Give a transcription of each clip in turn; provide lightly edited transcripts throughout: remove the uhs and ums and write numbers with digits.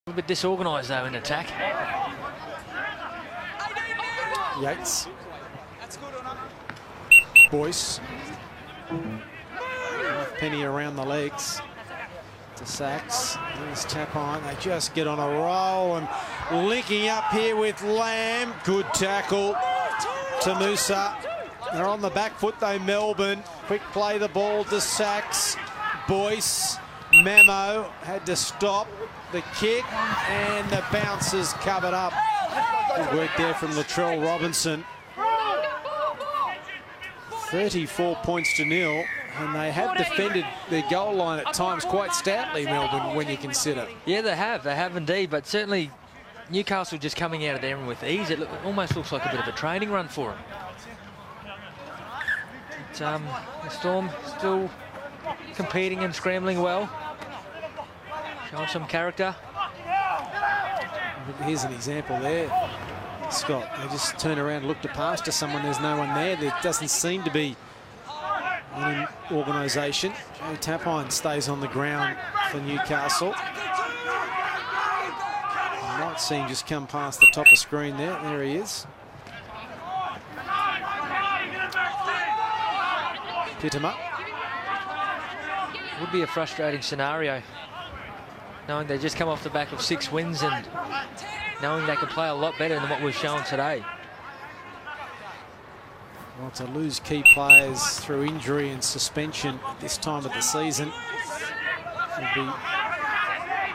A bit disorganised though in attack. Yates. Boyce. Penny around the legs to Sachs. There's Tapine. They just get on a roll and linking up here with Lamb. Good tackle to Musa. They're on the back foot though, Melbourne. Quick play the ball to Sachs. Boyce. Memo had to stop the kick and the bounce is covered up. Good work there from Latrell Robinson. 34 points to nil, and they have defended their goal line at times quite stoutly, Melbourne, when you consider. Yeah, they have indeed, but certainly Newcastle just coming out of there and with ease. It almost looks like a bit of a training run for them. But, the Storm still competing and scrambling well, showing some character. Here's an example there, Scott. They just turn around and look to pass to someone. There's no one there. There doesn't seem to be any organisation. Joe Tapine stays on the ground for Newcastle. You might see him just come past the top of screen there. There he is. Pitama. Would be a frustrating scenario, knowing they just come off the back of 6 wins and knowing they can play a lot better than what we've shown today. Well, to lose key players through injury and suspension at this time of the season would be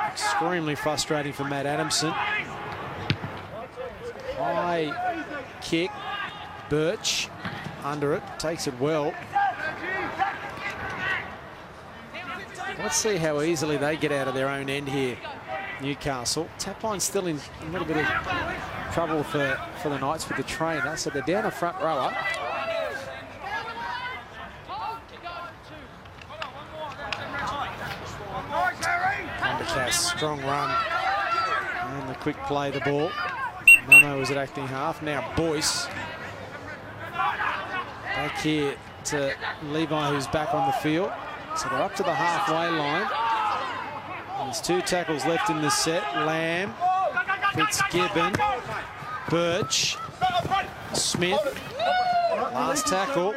extremely frustrating for Matt Adamson. High kick, Birch under it, takes it well. Let's see how easily they get out of their own end here, Newcastle. Tapine's still in a little bit of trouble for the Knights with the trainer, so they're down a front rower. Undercast, strong run. And the quick play the ball. Memo was at acting half. Now Boyce. Back here to Levi, who's back on the field. So they're up to the halfway line. There's 2 tackles left in the set. Lamb, Fitzgibbon, Birch, Smith. Last tackle.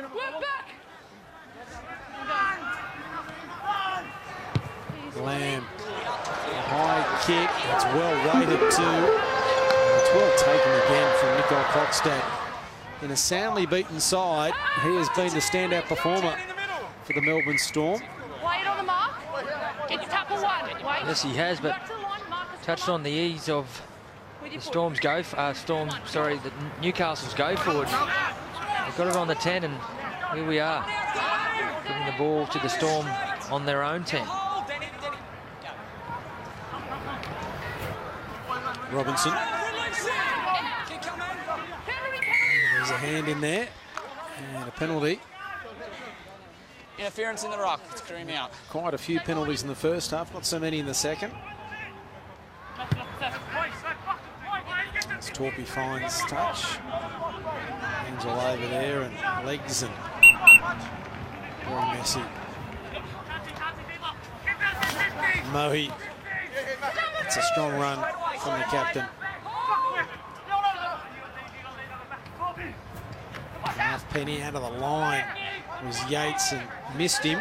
Lamb, high kick. It's well weighted too. It's well taken again from Nicole Krogstad. In a soundly beaten side, he has been the standout performer for the Melbourne Storm. Wait on the mark. Get your tackle one. Wait. Yes, he has, but touched on the ease of the Storm's the Newcastle's go forward. They've got it on the 10, and here we are, giving the ball to the Storm on their own 10. Robinson. There's a hand in there, and a penalty. Interference in the ruck. It's clearing out. Quite a few penalties in the first half, not so many in the second. As Torpy finds touch. Hands all over there and legs and very messy. Mohi. It's a strong run from the captain. Halfpenny out of the line was Yates and missed him.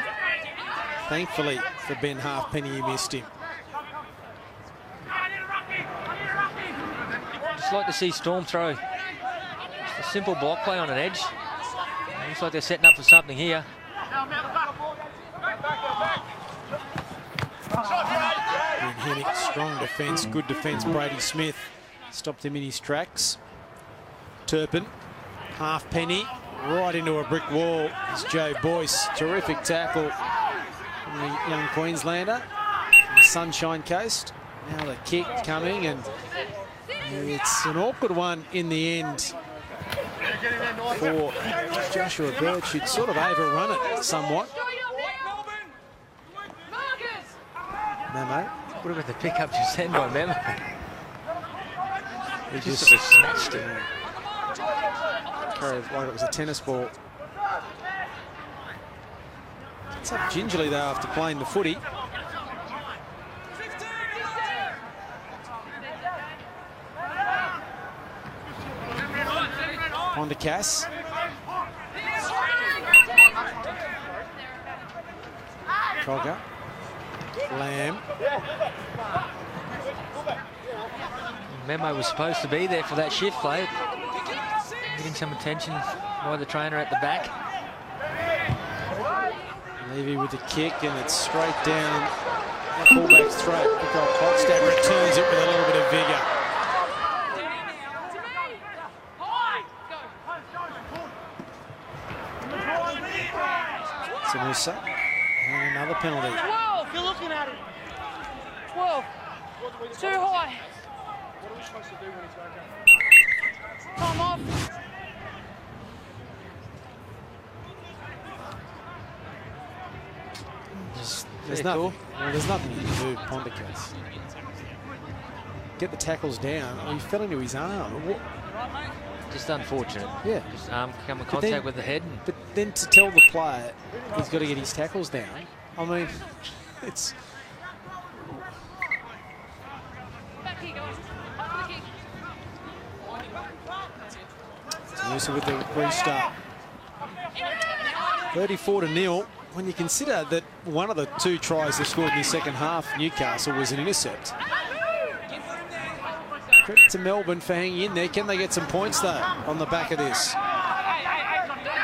Thankfully for Ben Halfpenny, he missed him. Just like to see Storm throw just a simple block play on an edge. Looks like they're setting up for something here. Ben Hennick, strong defence, good defence. Brady Smith stopped him in his tracks. Turpin, Halfpenny, right into a brick wall is Joe Boyce. Terrific tackle from the young Queenslander from the Sunshine Coast. Now the kick coming, and it's an awkward one in the end for Joshua Birch, who'd sort of overrun it somewhat. Memo. Would have been the pickup just then by Memo. He just sort of snatched it. Carried like it was a tennis ball. It's up gingerly though after playing the footy. Pondercas. Cogger. Lamb. Memo was supposed to be there for that shift play. Getting some attention by the trainer at the back. Levy with the kick, and it's straight down the fullback's throat. Nicole Klokstad returns it with a little bit of vigour. Sanusa, and another penalty. 12, you're looking at it. 12. It's too high. What are we supposed to do when he's back up? Time off. There's nothing. Well, there's nothing you can do, Pondercas. Get the tackles down. Oh, he fell into his arm. What? Just unfortunate. Yeah. Just arm come in contact with the head. But then to tell the player he's got to get his tackles down. I mean, it's. Back here, guys. Up the kick. Sanusa with the restart. 34-0. When you consider that one of the two tries they scored in the second half, Newcastle, was an intercept. Credit to Melbourne for hanging in there. Can they get some points, though, on the back of this?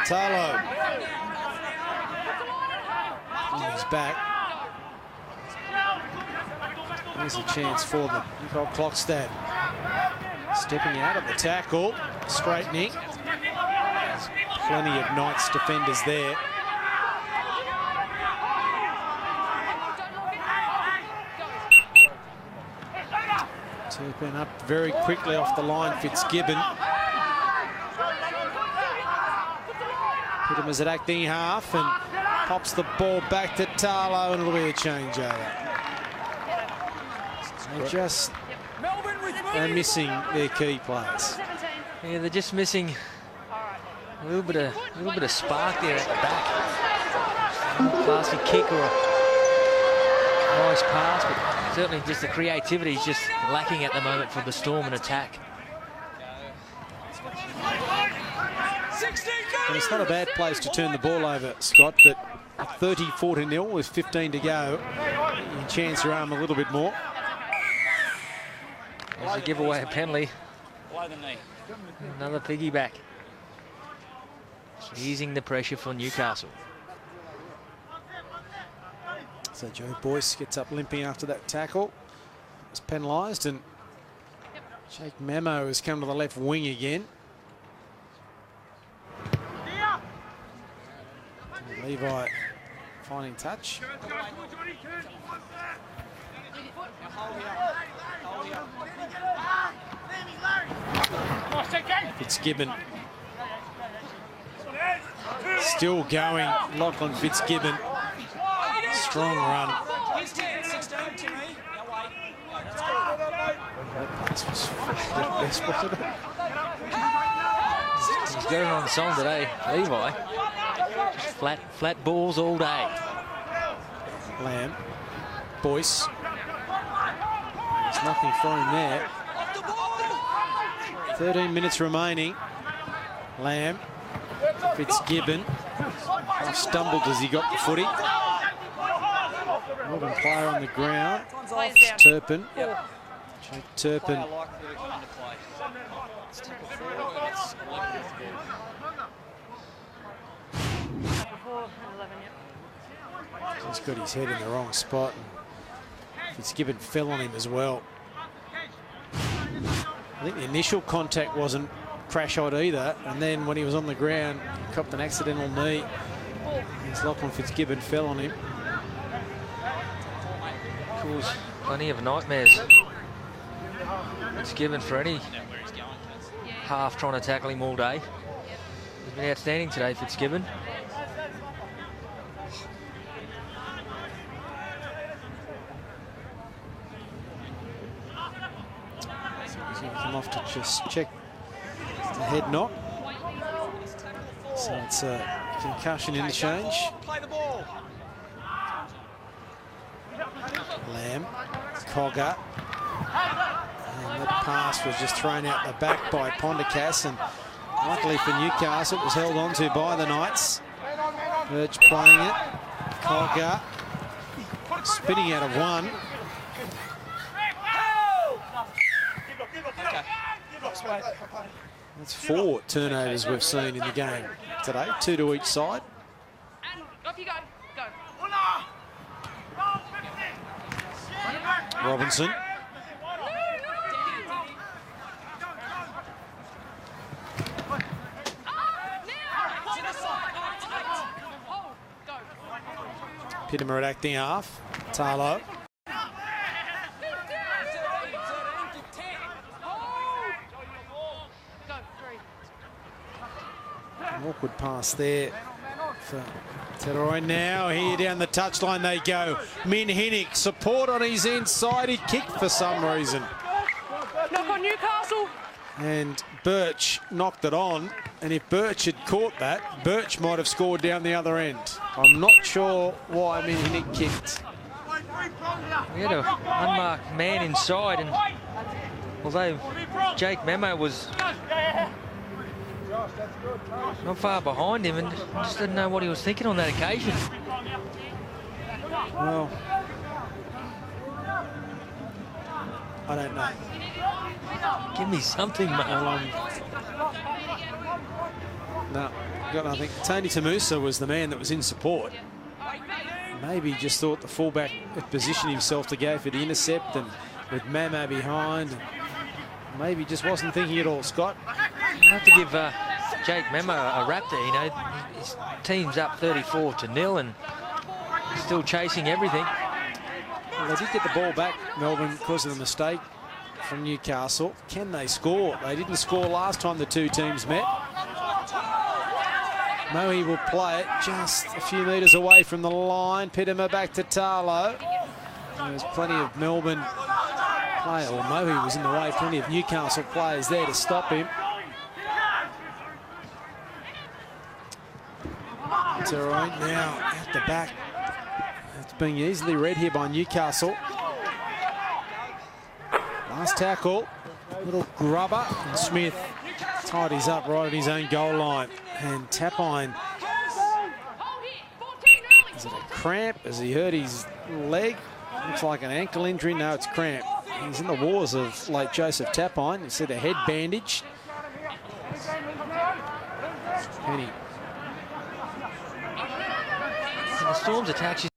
Tarlo. He's back. There's a chance for them. Nicole Klokstad stepping out of the tackle, straightening. There's plenty of Knights defenders there. Turpin up very quickly off the line, Fitzgibbon. Put him as an acting half and pops the ball back to Tarlo, and it'll be a changeover. They just are missing their key players. Yeah, they're just missing a little bit of spark there at the back. A classy kick or a nice pass, but certainly just the creativity is just lacking at the moment for the Storm and attack. And it's not a bad place to turn the ball over, Scott, but 30-40-0 with 15 to go. You can chance your arm a little bit more. As you give away a penalty. Another piggyback. Easing the pressure for Newcastle. So Joe Boyce gets up limping after that tackle. Was penalised, and Jake Memo has come to the left wing again. And Levi finding touch. Fitzgibbon still going. Lachlan Fitzgibbon. Strong run. He's got it on song today, Levi. Just flat balls all day. Lamb. Boyce. There's nothing for him there. 13 minutes remaining. Lamb. Fitzgibbon. Half stumbled as he got the footy. Melbourne player on the ground. Turpin. Jake Turpin. He's got his head in the wrong spot. And Fitzgibbon fell on him as well. I think the initial contact wasn't crash out either, and then when he was on the ground, he copped an accidental knee. As Lachlan Fitzgibbon fell on him. Cause plenty of nightmares. It's given for any half trying to tackle him all day. He's been outstanding today, Fitzgibbon. He's going to come off to just check the head knock. So it's a concussion interchange. Lamb, Cogger. And the pass was just thrown out the back by Pondercas, and Luckily for Newcastle, it was held on to by the Knights. Birch playing it. Cogger spinning out of one. That's 4 turnovers we've seen in the game today, 2 to each side. Off you go. Go. Robinson. Pittimer at acting half. Tarlo. An awkward pass there for Teroy. Now here down the touchline they go. Min Hinnick, support on his inside. He kicked for some reason. Knock on Newcastle. And Birch knocked it on. And if Birch had caught that, Birch might have scored down the other end. I'm not sure why Min Hinnick kicked. We had an unmarked man inside, and although Jake Memo was not far behind him, and just didn't know what he was thinking on that occasion. Well, I don't know. Give me something, mate. No, got nothing. Tony Tamusa was the man that was in support. Maybe just thought the fullback had positioned himself to go for the intercept, and with Mamo behind, maybe just wasn't thinking at all. Scott? I have to give Jake Memo a rap there. You know, his team's up 34-0 and still chasing everything. Well, they did get the ball back, Melbourne, because of the mistake from Newcastle. Can they score? They didn't score last time the two teams met. Moe will play it just a few metres away from the line. Pittimer back to Tarlo. There's plenty of Melbourne players, or Moe was in the way, plenty of Newcastle players there to stop him. Teroy now at the back. It's being easily read here by Newcastle. Last tackle, little grubber, and Smith tidies up right at his own goal line. And Tapine, is it a cramp? Has he hurt his leg? Looks like an ankle injury. No, it's cramp. He's in the wars of late Joseph Tapine. You see the head bandage. Penny. And the Storm's attack